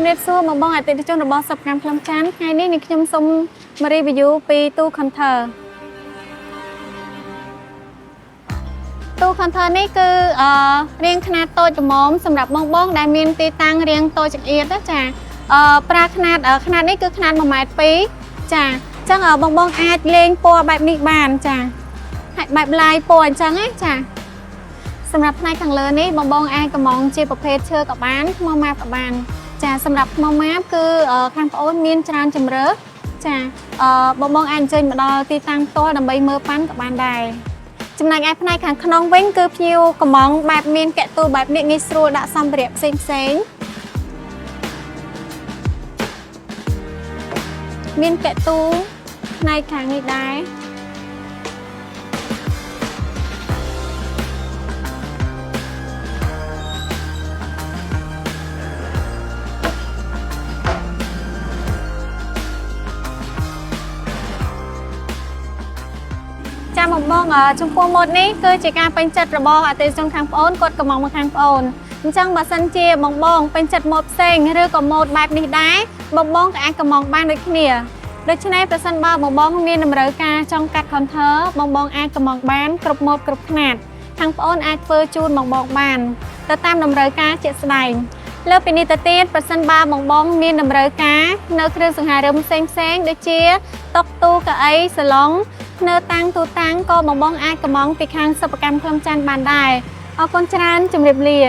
រៀបសួរបងអតិថិជនរបស់សិប្បកម្មខ្លឹមច័ន្ទថ្ងៃនេះនាងខ្ញុំសូមមក review ពីទូ counter ទូ counter នេះគឺរាងខ្នាតតូចល្មមសម្រាប់បងដែលមានទីតាំងរាងតូចចង្អៀតណាចាប្រើខ្នាតនេះគឺខ្នាត 1.2 ម៉ែត្រចាអញ្ចឹងបងអាចលេងពណ៌បែបនេះបានចាហើយបែបឡាយពណ៌អញ្ចឹងណាចាសម្រាប់ផ្នែកខាងលើនេះបងអាចកំងជាប្រភេទឈើក៏បានថ្មម៉ាបក៏បានចាសម្រាប់ថ្មម៉ាបគឺខាងប្អូនមានច្រើនជម្រើសចាបងអាចអញ្ជើញមកដល់ទីតាំងផ្ទាល់ដើម្បីមើលប៉ាន់ក៏បានដែរចំណែកឯផ្នែកខាងក្នុងវិញគឺភ្ញៀវកំងបែបមានកែទូបែបនេះងាយស្រួលដាក់សម្ភារៈផ្សេងមានកែទូផ្នែកខាងនេះដែរចាំបងចំពោះម៉ូតនេះគឺជាការពេញចិត្តរបស់អតិថិជនខាងប្អូនគាត់កំងមកខាងប្អូនអញ្ចឹងបើសិនជាបងពេញចិត្តម៉ូតផ្សេងឬក៏ម៉ូតបែបនេះដែរបងក៏អាចកំងបានដូចគ្នាដូច្នេះប្រសិនបើបងមានតម្រូវការចង់កាត់ counter បងអាចកំងបានគ្រប់ម៉ូតគ្រប់ខ្នាតខាងប្អូនអាចធ្វើជូនបងបានទៅតាមតម្រូវការជាក់ស្ដែងលើពីនេះទៅទៀតប្រសិនបើបងមានតម្រូវការនៅគ្រឿងសង្ហារិមផ្សេងដូចជាតុទូកៅអីសាឡុងនៅតាំងទូតាំងក៏បងអាចកំងពីខាងសិប្បកម្មខ្លឹមច័ន្ទបានដែរអរគុណច្រើនជម្រាបលា